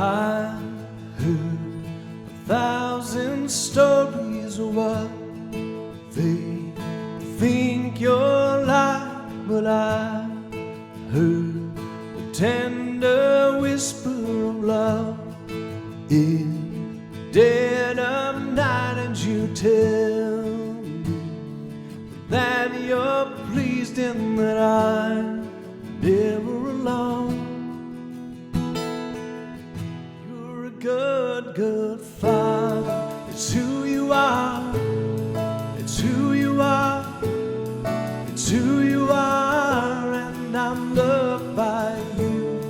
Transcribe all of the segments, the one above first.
I heard 1,000 stories of what they think you're like, but I heard the tender whisper of love in the dead of night, and you tell me that you're pleased and that I'm never alone. You're a good, good father. It's who you are. It's who you are. It's who you are, and I'm loved by you.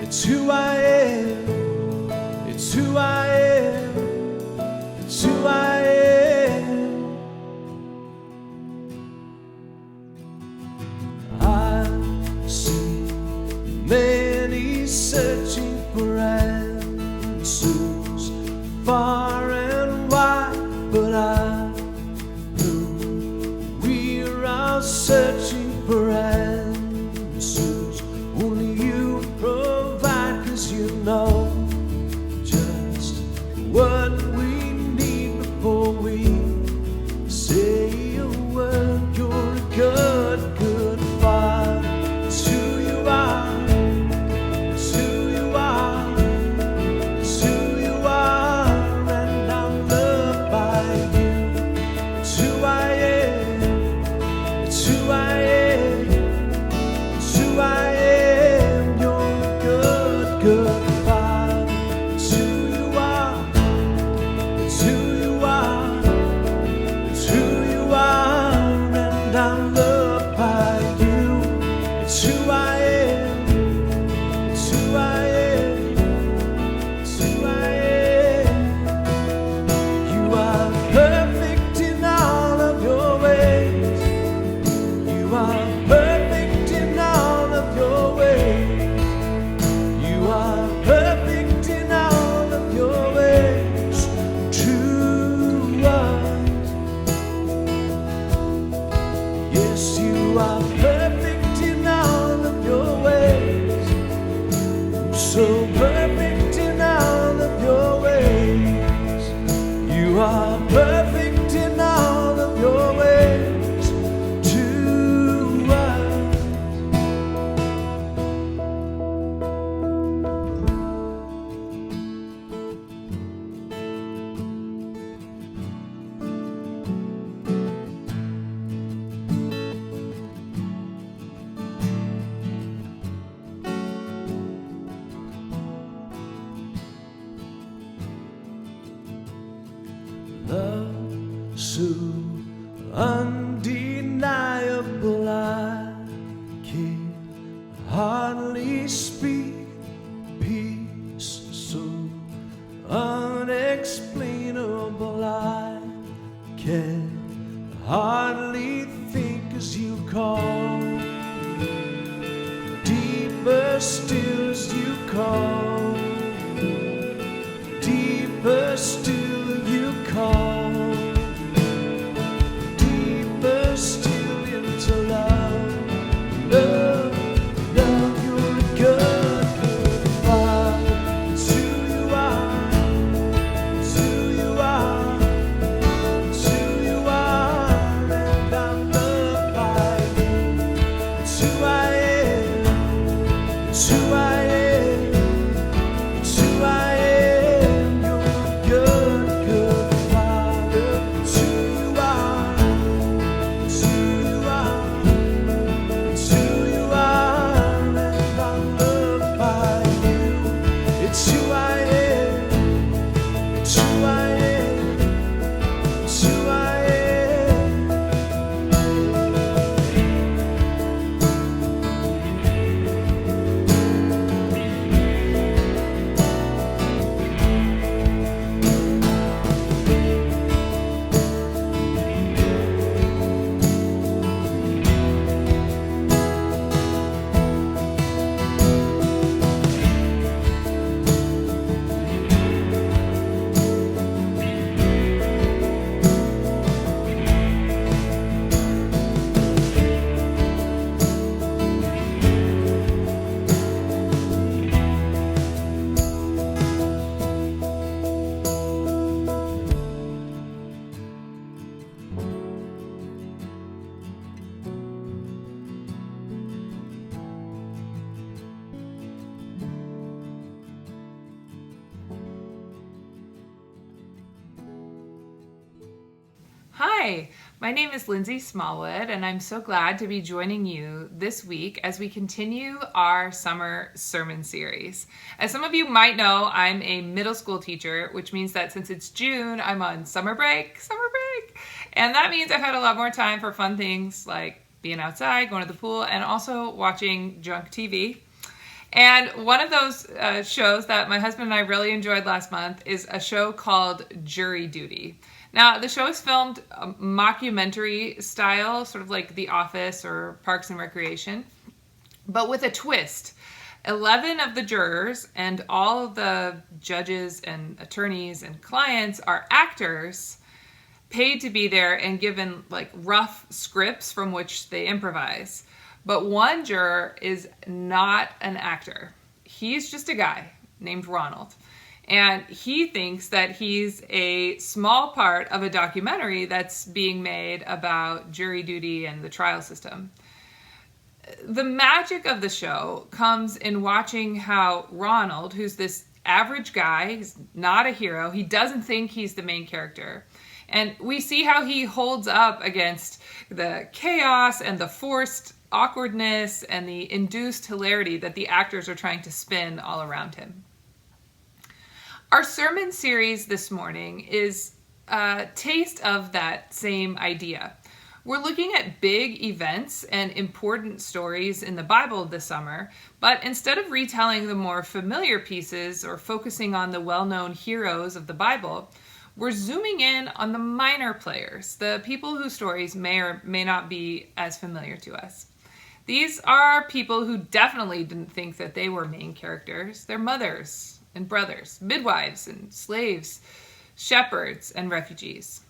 It's who I am. It's who I am. It's who I am. I see many searching for answers far and wide, but I know we're all searching for answers. Only you provide, 'cause you know just what we need before we say a word. You're a good, good father. It's who you are. It's who you are. It's who you are, and I'm loved by you. It's who I am. It's who I am. It's who I am. You're a good, good father. It's who you are. It's who you are. It's who you are, and I'm loved by you. It's who I am. It's who I am. It's who I am. You are perfect in all of your ways. You are perfect in all of your ways. You are perfect in all of your ways. True us. Yes, you are perfect in all of your ways. So perfect in all of your ways. You are perfect in all of your ways to us. Love so undeniable, I can hardly speak. Peace so unexplainable, I can hardly think as you call. Deeper still as you call. Deeper still you call. Deeper still into love. Love, love, you're a good, good father. It's who you are. It's who you are. It's who you are, and I'm loved by you. It's who I am. It's who I am. It's who I am. You're a good, good father. It's who you are. It's who you are. It's who you are, and I'm loved by you. It's who I am. It's who I am. It's who I am. Hi, my name is Lindsay Smallwood, and I'm so glad to be joining you this week as we continue our summer sermon series. As some of you might know, I'm a middle school teacher, which means that since it's June, I'm on summer break. And that means I've had a lot more time for fun things like being outside, going to the pool, and also watching junk TV. And one of those shows that my husband and I really enjoyed last month is a show called Jury Duty. Now, the show is filmed mockumentary style, sort of like The Office or Parks and Recreation, but with a twist. 11 of the jurors and all of the judges and attorneys and clients are actors paid to be there and given like rough scripts from which they improvise. But one juror is not an actor. He's just a guy named Ronald. And he thinks that he's a small part of a documentary that's being made about jury duty and the trial system. The magic of the show comes in watching how Ronald, who's this average guy, he's not a hero, he doesn't think he's the main character. And we see how he holds up against the chaos and the forced awkwardness and the induced hilarity that the actors are trying to spin all around him. Our sermon series this morning is a taste of that same idea. We're looking at big events and important stories in the Bible this summer, but instead of retelling the more familiar pieces or focusing on the well-known heroes of the Bible, we're zooming in on the minor players, the people whose stories may or may not be as familiar to us. These are people who definitely didn't think that they were main characters. They're mothers and brothers, midwives and slaves, shepherds and refugees.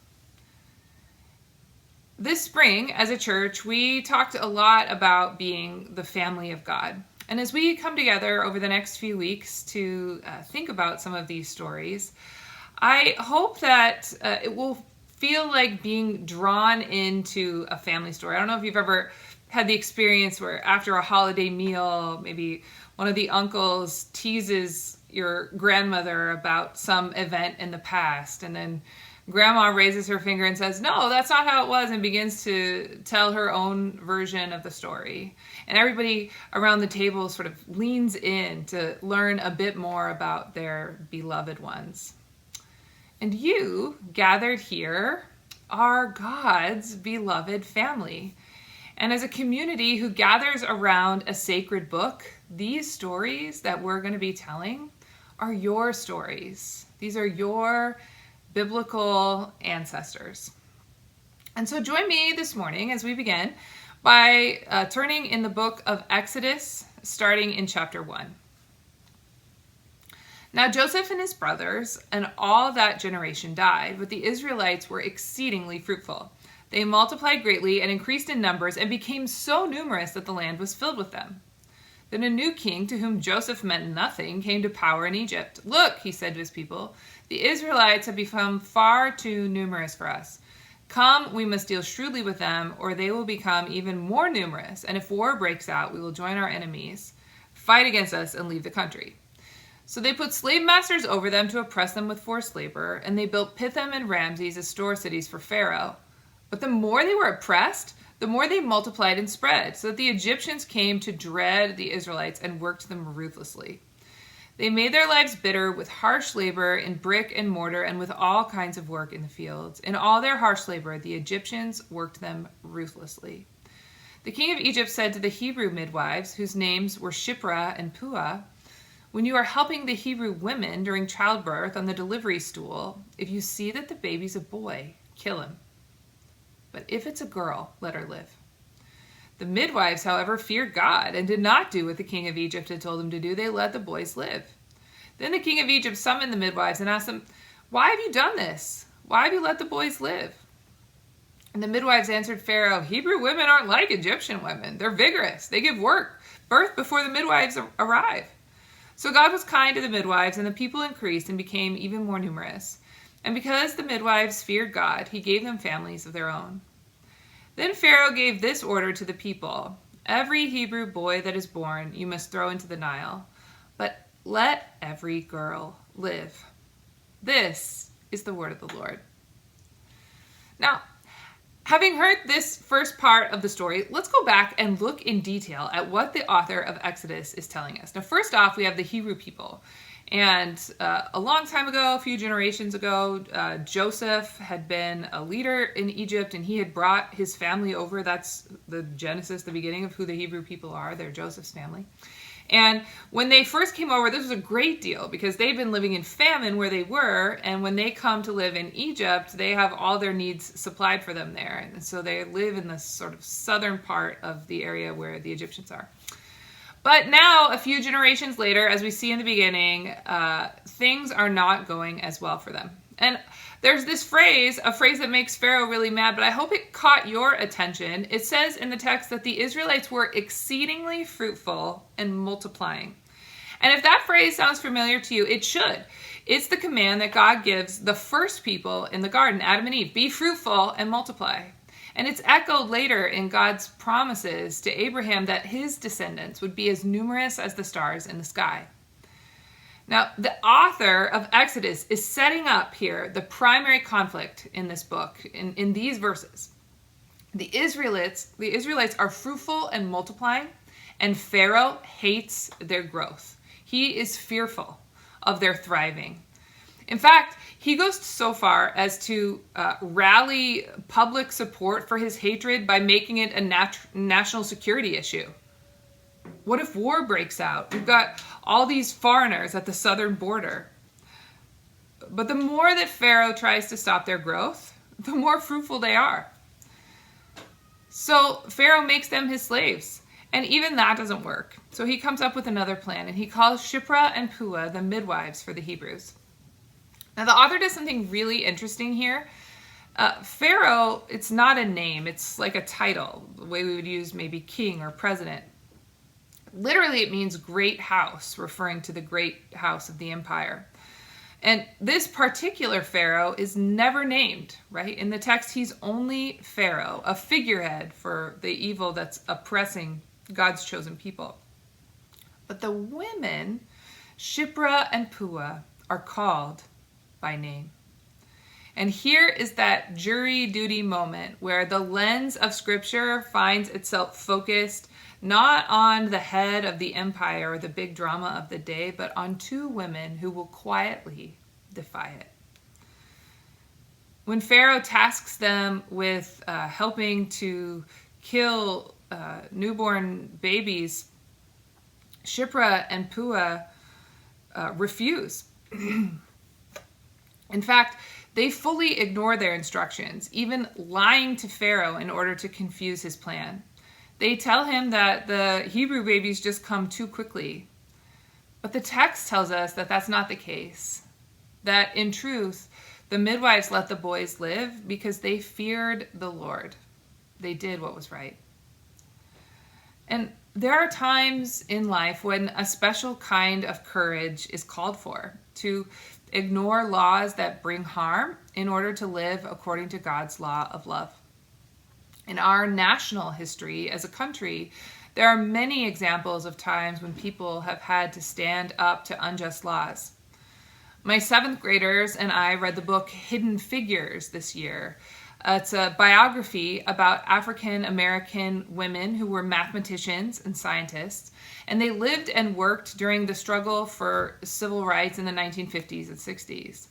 This spring, as a church, we talked a lot about being the family of God. And as we come together over the next few weeks to think about some of these stories, I hope that it will feel like being drawn into a family story. I don't know if you've ever had the experience where after a holiday meal, maybe one of the uncles teases your grandmother about some event in the past, and then grandma raises her finger and says, "No, that's not how it was," and begins to tell her own version of the story. And everybody around the table sort of leans in to learn a bit more about their beloved ones. And you, gathered here, are God's beloved family. And as a community who gathers around a sacred book, these stories that we're going to be telling are your stories. These are your biblical ancestors. And so join me this morning as we begin by turning in the book of Exodus, starting in chapter 1. Now Joseph and his brothers and all that generation died, but the Israelites were exceedingly fruitful. They multiplied greatly and increased in numbers and became so numerous that the land was filled with them. Then a new king, to whom Joseph meant nothing, came to power in Egypt. "Look," he said to his people, "the Israelites have become far too numerous for us. Come, we must deal shrewdly with them, or they will become even more numerous. And if war breaks out, we will join our enemies, fight against us, and leave the country." So they put slave masters over them to oppress them with forced labor, and they built Pithom and Ramses as store cities for Pharaoh. But the more they were oppressed, the more they multiplied and spread, so that the Egyptians came to dread the Israelites and worked them ruthlessly. They made their lives bitter with harsh labor in brick and mortar and with all kinds of work in the fields. In all their harsh labor, the Egyptians worked them ruthlessly. The king of Egypt said to the Hebrew midwives, whose names were Shiphrah and Puah, "When you are helping the Hebrew women during childbirth on the delivery stool, if you see that the baby's a boy, kill him. But if it's a girl, let her live." The midwives, however, feared God and did not do what the king of Egypt had told them to do. They let the boys live. Then the king of Egypt summoned the midwives and asked them, "Why have you done this? Why have you let the boys live?" And the midwives answered Pharaoh, "Hebrew women aren't like Egyptian women. They're vigorous. They give birth before the midwives arrive." So God was kind to the midwives, and the people increased and became even more numerous. And because the midwives feared God, he gave them families of their own. Then Pharaoh gave this order to the people: "Every Hebrew boy that is born you must throw into the Nile, but let every girl live." This is the word of the Lord. Now, Having heard this first part of the story, let's go back and look in detail at what the author of Exodus is telling us. Now, first off, we have the Hebrew people. And a long time ago, a few generations ago, Joseph had been a leader in Egypt, and he had brought his family over. That's the Genesis, the beginning of who the Hebrew people are. They're Joseph's family. And when they first came over, this was a great deal because they'd been living in famine where they were. And when they come to live in Egypt, they have all their needs supplied for them there. And so they live in this sort of southern part of the area where the Egyptians are. But now, a few generations later, as we see in the beginning, things are not going as well for them. And there's this phrase, a phrase that makes Pharaoh really mad, but I hope it caught your attention. It says in the text that the Israelites were exceedingly fruitful and multiplying. And if that phrase sounds familiar to you, it should. It's the command that God gives the first people in the garden, Adam and Eve, be fruitful and multiply. And it's echoed later in God's promises to Abraham that his descendants would be as numerous as the stars in the sky. Now, the author of Exodus is setting up here the primary conflict in this book, in these verses. The Israelites are fruitful and multiplying, and Pharaoh hates their growth. He is fearful of their thriving. In fact, he goes so far as to rally public support for his hatred by making it a national security issue. What if war breaks out? We've got all these foreigners at the southern border. But the more that Pharaoh tries to stop their growth, the more fruitful they are. So Pharaoh makes them his slaves. And even that doesn't work. So he comes up with another plan, and he calls Shiphrah and Puah the midwives for the Hebrews. Now, the author does something really interesting here. Pharaoh, it's not a name. It's like a title, the way we would use maybe king or president. Literally, it means great house, referring to the great house of the empire. And this particular Pharaoh is never named, right? In the text, he's only Pharaoh, a figurehead for the evil that's oppressing God's chosen people. But the women, Shiphrah and Puah, are called by name. And here is that jury duty moment where the lens of Scripture finds itself focused not on the head of the empire or the big drama of the day, but on two women who will quietly defy it. When Pharaoh tasks them with helping to kill newborn babies, Shiphrah and Puah refuse. In fact, they fully ignore their instructions, even lying to Pharaoh in order to confuse his plan. They tell him that the Hebrew babies just come too quickly. But the text tells us that that's not the case. That in truth, the midwives let the boys live because they feared the Lord. They did what was right. And there are times in life when a special kind of courage is called for, to ignore laws that bring harm in order to live according to God's law of love. In our national history as a country, there are many examples of times when people have had to stand up to unjust laws. My 7th graders and I read the book Hidden Figures this year. It's a biography about African American women who were mathematicians and scientists, and they lived and worked during the struggle for civil rights in the 1950s and 60s.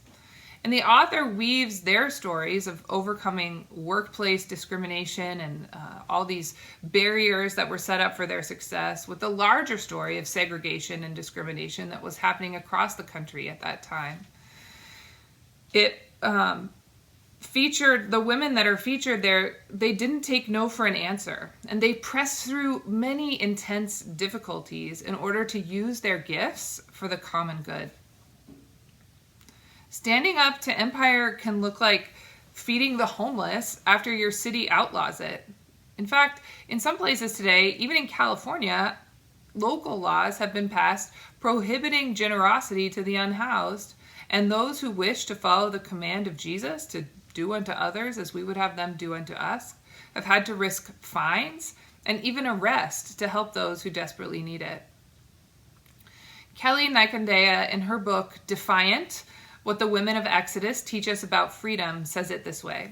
And the author weaves their stories of overcoming workplace discrimination and all these barriers that were set up for their success with the larger story of segregation and discrimination that was happening across the country at that time. It featured the women that are featured there. They didn't take no for an answer, and they pressed through many intense difficulties in order to use their gifts for the common good. Standing up to empire can look like feeding the homeless after your city outlaws it. In fact, in some places today, even in California, local laws have been passed prohibiting generosity to the unhoused, and those who wish to follow the command of Jesus to do unto others as we would have them do unto us have had to risk fines and even arrest to help those who desperately need it. Kelly Nikondeha, in her book Defiant: What the Women of Exodus Teach Us About Freedom, says it this way: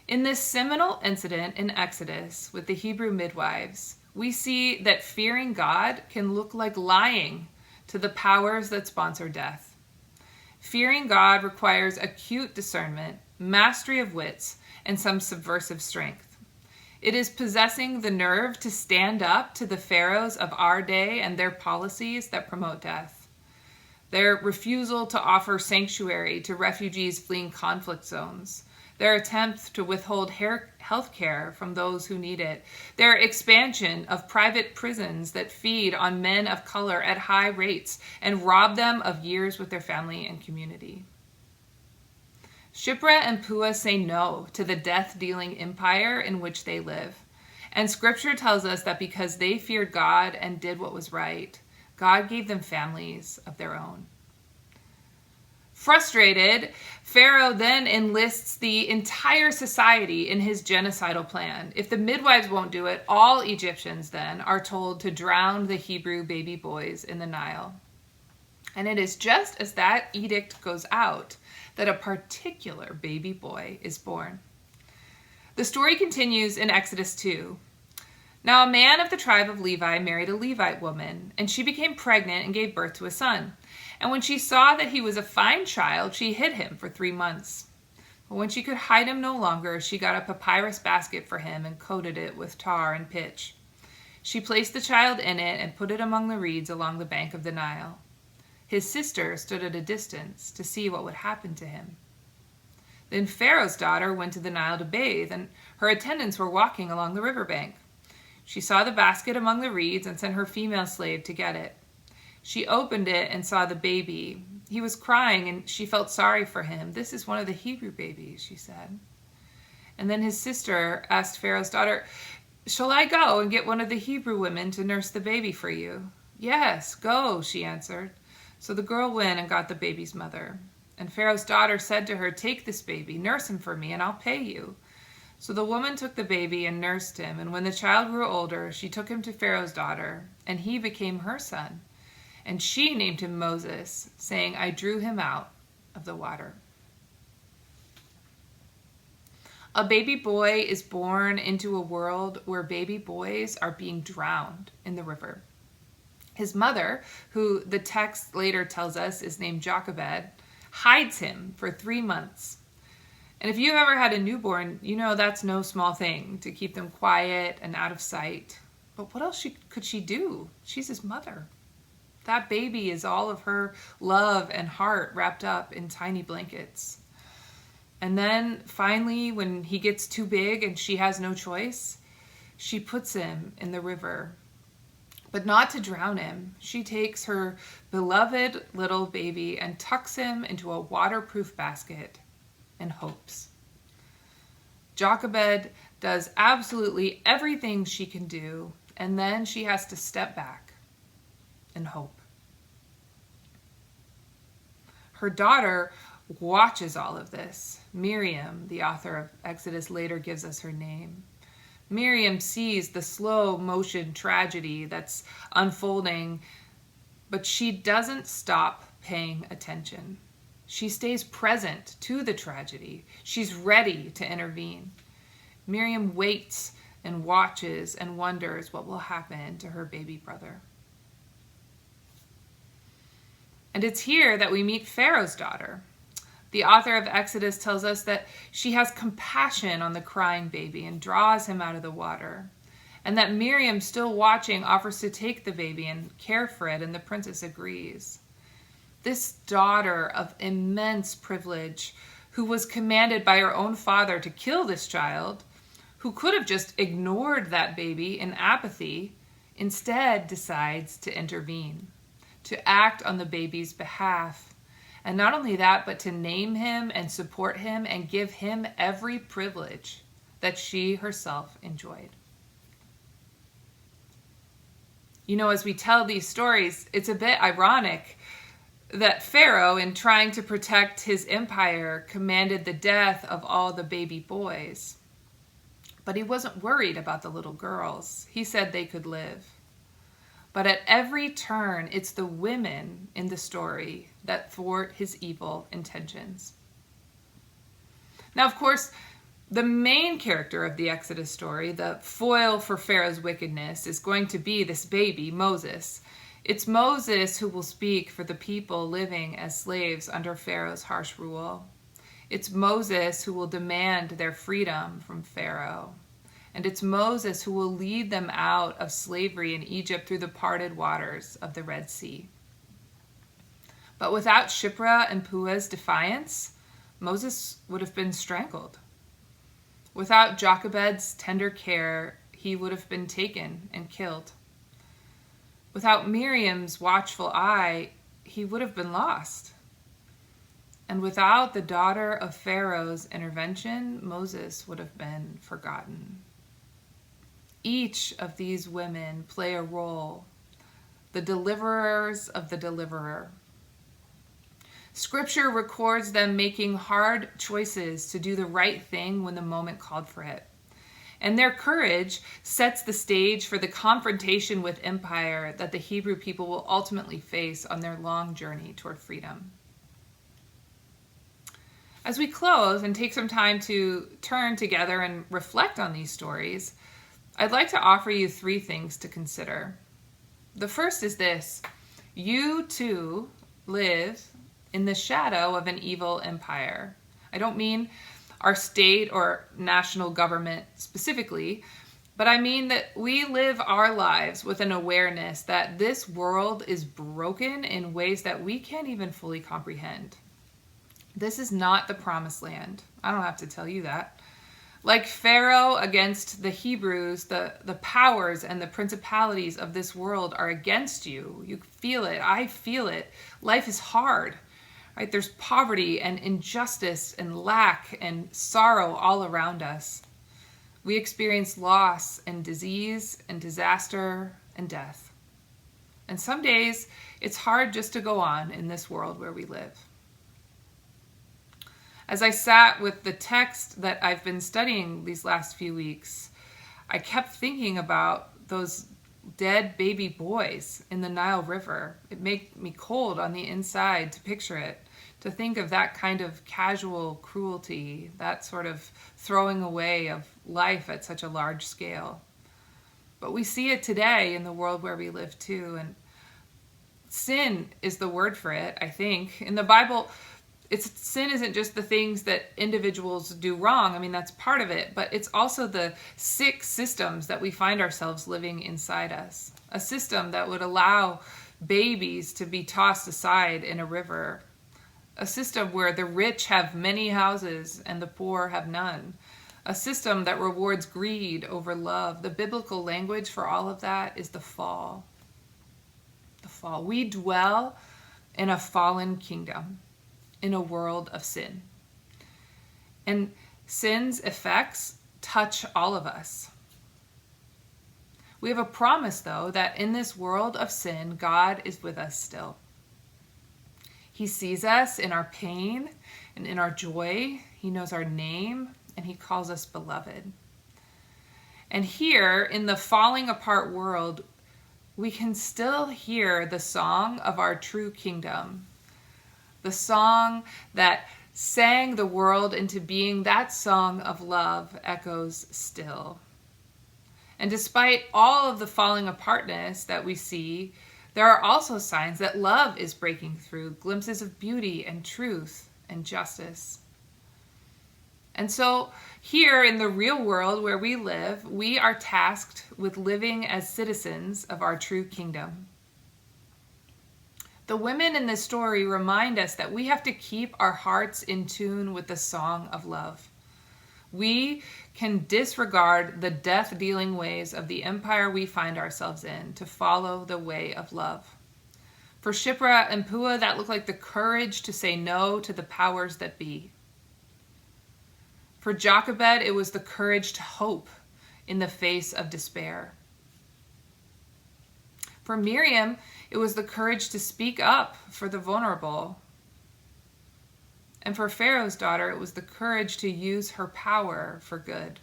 In this seminal incident in Exodus with the Hebrew midwives, we see that fearing God can look like lying to the powers that sponsor death. Fearing God requires acute discernment, mastery of wits, and some subversive strength. It is possessing the nerve to stand up to the pharaohs of our day and their policies that promote death. Their refusal to offer sanctuary to refugees fleeing conflict zones. Their attempt to withhold health care from those who need it. Their expansion of private prisons that feed on men of color at high rates and rob them of years with their family and community. Shiphrah and Puah say no to the death-dealing empire in which they live. And Scripture tells us that because they feared God and did what was right, God gave them families of their own. Frustrated, Pharaoh then enlists the entire society in his genocidal plan. If the midwives won't do it, all Egyptians then are told to drown the Hebrew baby boys in the Nile. And it is just as that edict goes out that a particular baby boy is born. The story continues in Exodus 2. Now a man of the tribe of Levi married a Levite woman, and she became pregnant and gave birth to a son. And when she saw that he was a fine child, she hid him for 3 months. But when she could hide him no longer, she got a papyrus basket for him and coated it with tar and pitch. She placed the child in it and put it among the reeds along the bank of the Nile. His sister stood at a distance to see what would happen to him. Then Pharaoh's daughter went to the Nile to bathe, and her attendants were walking along the riverbank. She saw the basket among the reeds and sent her female slave to get it. She opened it and saw the baby. He was crying, and she felt sorry for him. "This is one of the Hebrew babies," she said. And then his sister asked Pharaoh's daughter, "Shall I go and get one of the Hebrew women to nurse the baby for you?" "Yes, go," she answered. So the girl went and got the baby's mother. And Pharaoh's daughter said to her, "Take this baby, nurse him for me, and I'll pay you." So the woman took the baby and nursed him. And when the child grew older, she took him to Pharaoh's daughter, and he became her son. And she named him Moses, saying, "I drew him out of the water." A baby boy is born into a world where baby boys are being drowned in the river. His mother, who the text later tells us is named Jochebed, hides him for 3 months. And if you've ever had a newborn, you know that's no small thing to keep them quiet and out of sight. But what else could she do? She's his mother. That baby is all of her love and heart wrapped up in tiny blankets. And then finally, when he gets too big and she has no choice, she puts him in the river. But not to drown him. She takes her beloved little baby and tucks him into a waterproof basket and hopes. Jochebed does absolutely everything she can do, and then she has to step back and hope. Her daughter watches all of this. Miriam, the author of Exodus, later gives us her name. Miriam sees the slow motion tragedy that's unfolding, but she doesn't stop paying attention. She stays present to the tragedy. She's ready to intervene. Miriam waits and watches and wonders what will happen to her baby brother. And it's here that we meet Pharaoh's daughter. The author of Exodus tells us that she has compassion on the crying baby and draws him out of the water. And that Miriam, still watching, offers to take the baby and care for it, and the princess agrees. This daughter of immense privilege, who was commanded by her own father to kill this child, who could have just ignored that baby in apathy, instead decides to intervene, to act on the baby's behalf. And not only that, but to name him and support him and give him every privilege that she herself enjoyed. You know, as we tell these stories, it's a bit ironic that Pharaoh, in trying to protect his empire, commanded the death of all the baby boys. But he wasn't worried about the little girls. He said they could live. But at every turn, it's the women in the story that thwart his evil intentions. Now, of course, The main character of the Exodus story, the foil for Pharaoh's wickedness, is going to be this baby, Moses. It's Moses who will speak for the people living as slaves under Pharaoh's harsh rule. It's Moses who will demand their freedom from Pharaoh. And it's Moses who will lead them out of slavery in Egypt through the parted waters of the Red Sea. But without Shiphrah and Puah's defiance, Moses would have been strangled. Without Jochebed's tender care, he would have been taken and killed. Without Miriam's watchful eye, he would have been lost. And without the daughter of Pharaoh's intervention, Moses would have been forgotten. Each of these women play a role, the deliverers of the deliverer. Scripture records them making hard choices to do the right thing when the moment called for it. And their courage sets the stage for the confrontation with empire that the Hebrew people will ultimately face on their long journey toward freedom. As we close and take some time to turn together and reflect on these stories, I'd like to offer you 3 things to consider. The first is this: you too live in the shadow of an evil empire. I don't mean our state or national government specifically, but I mean that we live our lives with an awareness that this world is broken in ways that we can't even fully comprehend. This is not the promised land. I don't have to tell you that. Like Pharaoh against the Hebrews, the powers and the principalities of this world are against you. You feel it. I feel it. Life is hard. Right? There's poverty and injustice and lack and sorrow all around us. We experience loss and disease and disaster and death. And some days it's hard just to go on in this world where we live. As I sat with the text that I've been studying these last few weeks, I kept thinking about those dead baby boys in the Nile River. It made me cold on the inside to picture it, to think of that kind of casual cruelty, that sort of throwing away of life at such a large scale. But we see it today in the world where we live too, and sin is the word for it, I think. In the Bible, sin isn't just the things that individuals do wrong. I mean, that's part of it, but it's also the sick systems that we find ourselves living inside us. A system that would allow babies to be tossed aside in a river. A system where the rich have many houses and the poor have none. A system that rewards greed over love. The biblical language for all of that is the fall. The fall. We dwell in a fallen kingdom, in a world of sin. And sin's effects touch all of us. We have a promise, though, that in this world of sin, God is with us still. He sees us in our pain and in our joy. He knows our name, and he calls us beloved. And here, in the falling apart world, we can still hear the song of our true kingdom. The song that sang the world into being, that song of love echoes still. And despite all of the falling apartness that we see, there are also signs that love is breaking through, glimpses of beauty and truth and justice. And so here in the real world where we live, we are tasked with living as citizens of our true kingdom. The women in this story remind us that we have to keep our hearts in tune with the song of love. We can disregard the death-dealing ways of the empire we find ourselves in to follow the way of love. For Shiphrah and Puah, that looked like the courage to say no to the powers that be. For Jochebed, it was the courage to hope in the face of despair. For Miriam, it was the courage to speak up for the vulnerable. And for Pharaoh's daughter, it was the courage to use her power for good.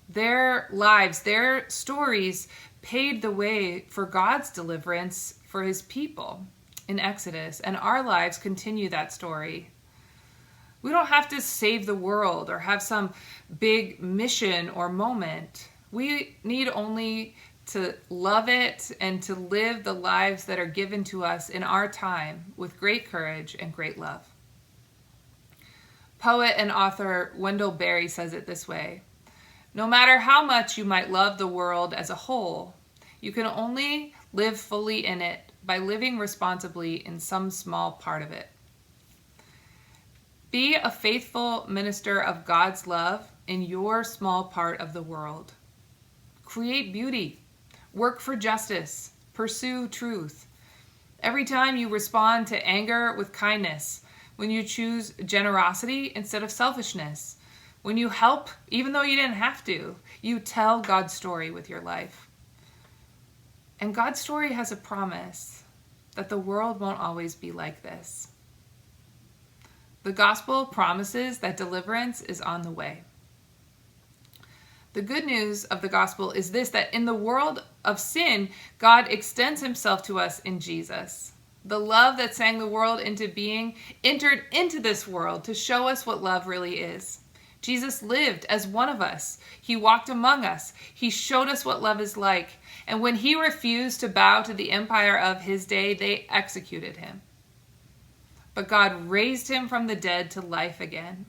Their lives, their stories paved the way for God's deliverance for his people in Exodus, and our lives continue that story. We don't have to save the world or have some big mission or moment. We need only to love it and to live the lives that are given to us in our time with great courage and great love. Poet and author Wendell Berry says it this way: no matter how much you might love the world as a whole, you can only live fully in it by living responsibly in some small part of it. Be a faithful minister of God's love in your small part of the world. Create beauty. Work for justice. Pursue truth. Every time you respond to anger with kindness, when you choose generosity instead of selfishness, when you help even though you didn't have to, you tell God's story with your life. And God's story has a promise that the world won't always be like this. The gospel promises that deliverance is on the way. The good news of the gospel is this, that in the world of sin, God extends himself to us in Jesus. The love that sang the world into being entered into this world to show us what love really is. Jesus lived as one of us. He walked among us. He showed us what love is like. And when he refused to bow to the empire of his day, they executed him. But God raised him from the dead to life again.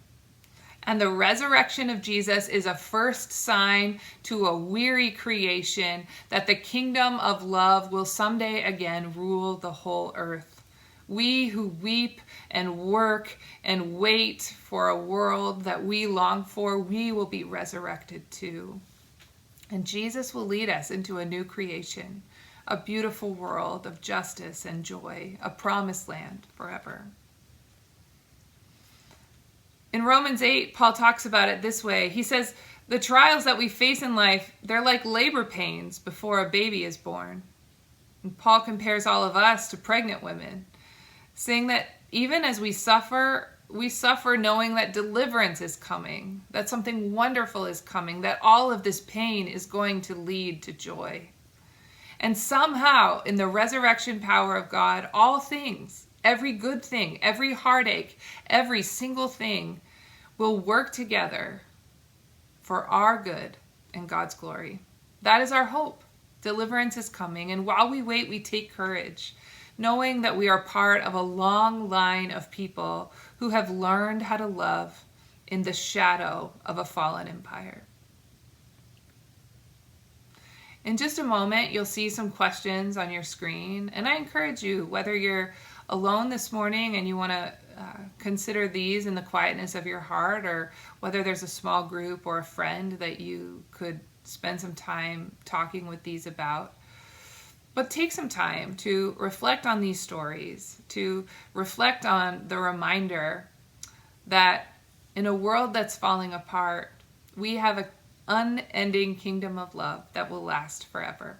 And the resurrection of Jesus is a first sign to a weary creation that the kingdom of love will someday again rule the whole earth. We who weep and work and wait for a world that we long for, we will be resurrected too. And Jesus will lead us into a new creation, a beautiful world of justice and joy, a promised land forever. In Romans 8, Paul talks about it this way. He says, the trials that we face in life, they're like labor pains before a baby is born. And Paul compares all of us to pregnant women, saying that even as we suffer knowing that deliverance is coming, that something wonderful is coming, that all of this pain is going to lead to joy. And somehow, in the resurrection power of God, all things, every good thing, every heartache, every single thing will work together for our good and God's glory. That is our hope. Deliverance is coming, and while we wait, we take courage, knowing that we are part of a long line of people who have learned how to love in the shadow of a fallen empire. In just a moment, you'll see some questions on your screen, and I encourage you, whether you're alone this morning and you want to consider these in the quietness of your heart, or whether there's a small group or a friend that you could spend some time talking with these about. But take some time to reflect on these stories, to reflect on the reminder that in a world that's falling apart, we have an unending kingdom of love that will last forever.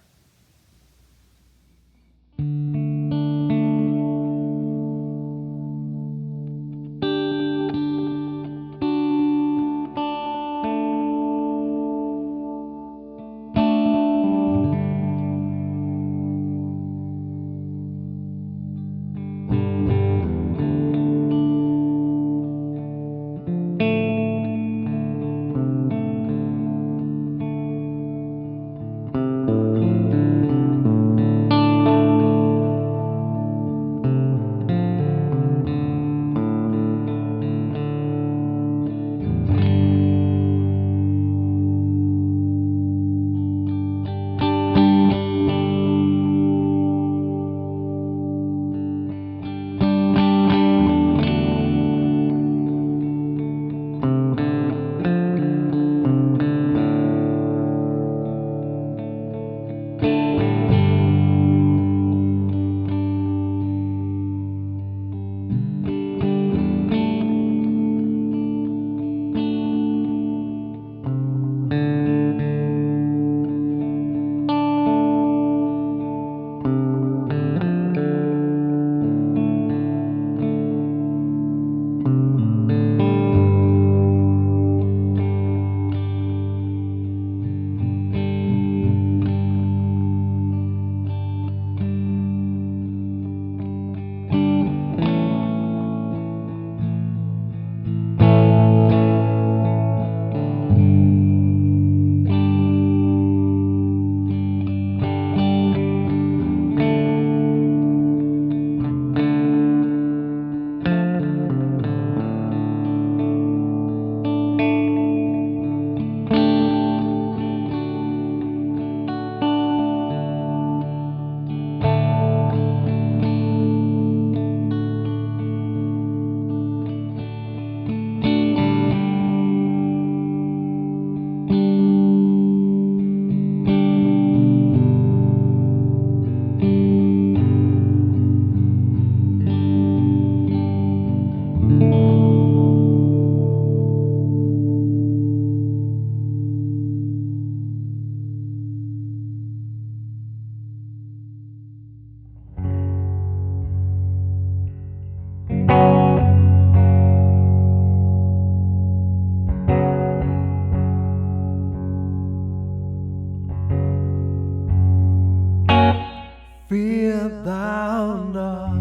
fear thou not.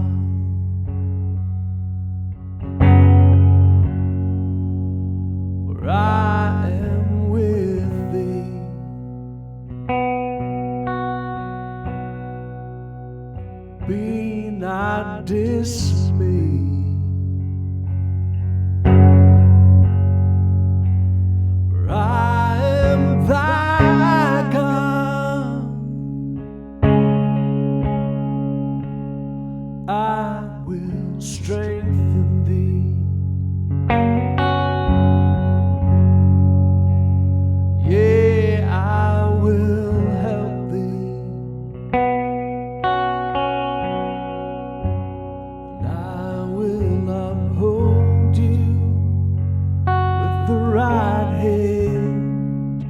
For I am with thee. Be not dismayed. For I am thy God. I will strengthen thee. Yea, I will help thee. And I will uphold you with the right hand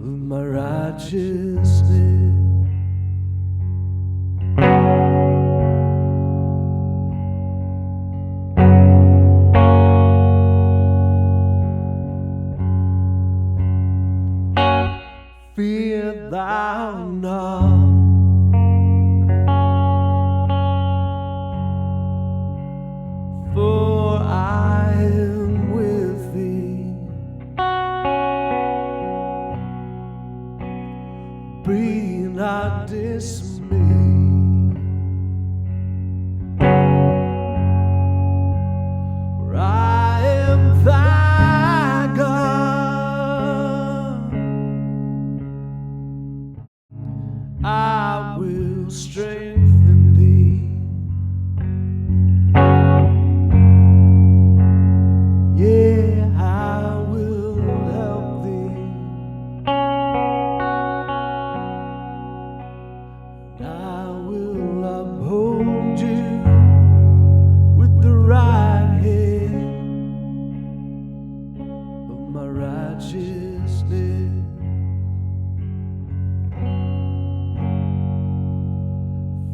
of my righteousness. Fear thou not. For I am with thee. Be not dismayed. For I am thy God. I will strengthen thee. Yeah, I will help thee. And I will uphold you with the right hand of my righteousness.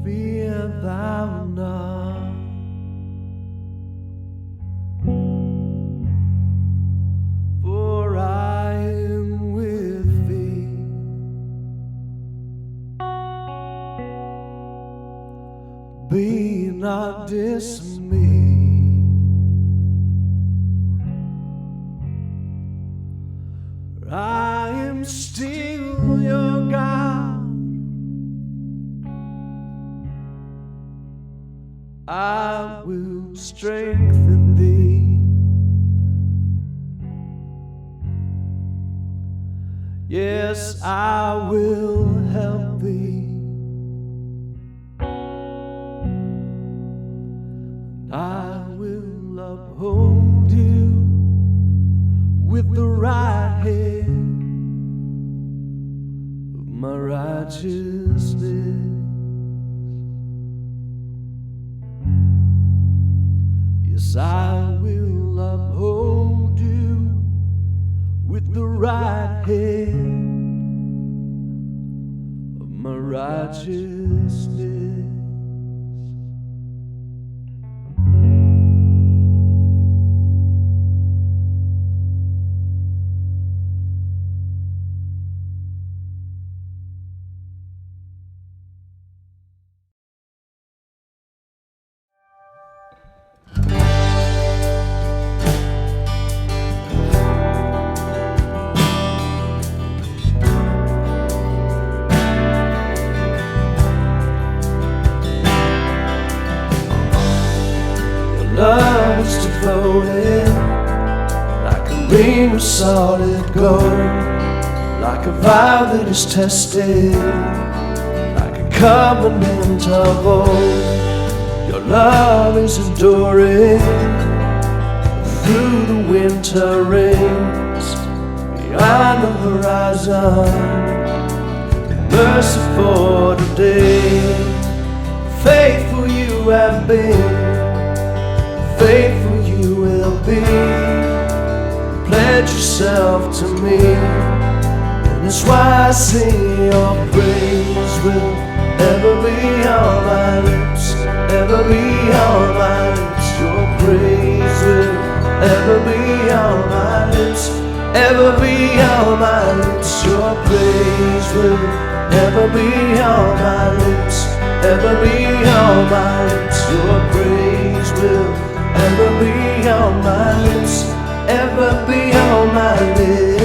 Fear thou not. For I am with thee. Be not dismayed. For I am still your God. I will strengthen thee. Yes, I will help thee. I will uphold you with the right hand of my righteousness. Yes, I will uphold you with the right hand of my righteousness. Love is devoted, like a ring of solid gold, like a vow that is tested, like a covenant of old. Your love is enduring through the winter rains, beyond the horizon, mercy for today. Faithful you have been, faithful you will be. Pledge yourself to me, and that's why I sing. Your praise will ever be on my lips, ever be on my lips. Your praise will ever be on my lips, ever be on my lips. Your praise will ever be on my lips, ever be on my lips. Your praise will ever be on my lips, ever be on my lips.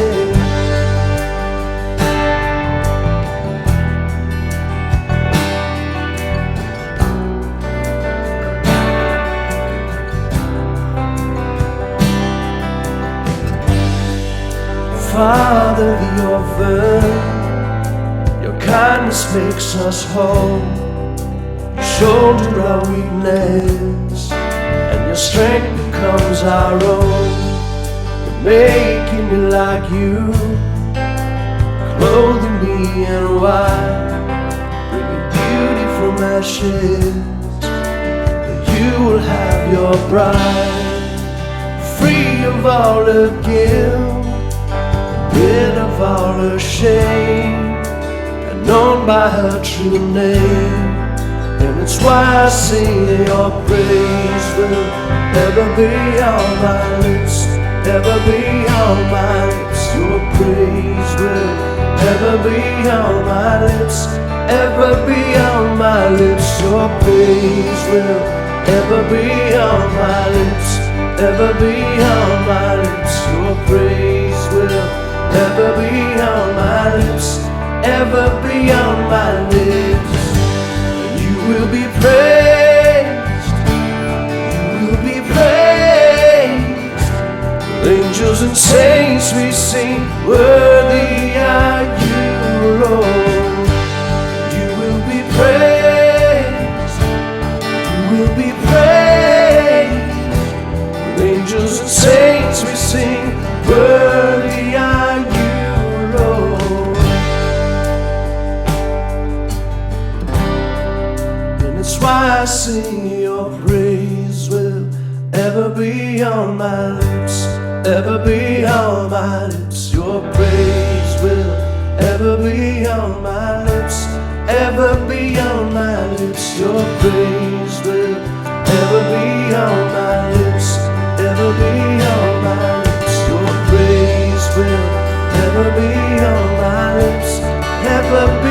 Father, your word, your kindness makes us whole. You shoulder our weakness, and your strength becomes our own. You're making me like you, clothing me in white, bringing beauty from ashes. You will have your bride, free of all her guilt, rid of all her shame, and known by her true name. And it's why I sing your praise will ever be on my lips, ever be on my lips. Your praise will ever be on my lips, ever be on my lips. Your praise will ever be on my lips, ever be on my lips. Your praise will ever be on my lips, ever be on my lips. You will be praised, you will be praised. Angels and saints we sing, worthy are you, Lord. You will be praised, you will be praised. Angels and saints we sing, worthy are you, Lord. And it's why I sing your praise will ever be on my lips, ever be on my lips. Your praise will ever be on my lips, ever be on my lips. Your praise will ever be on my lips, ever be on my lips. Your praise will ever be on my lips, ever be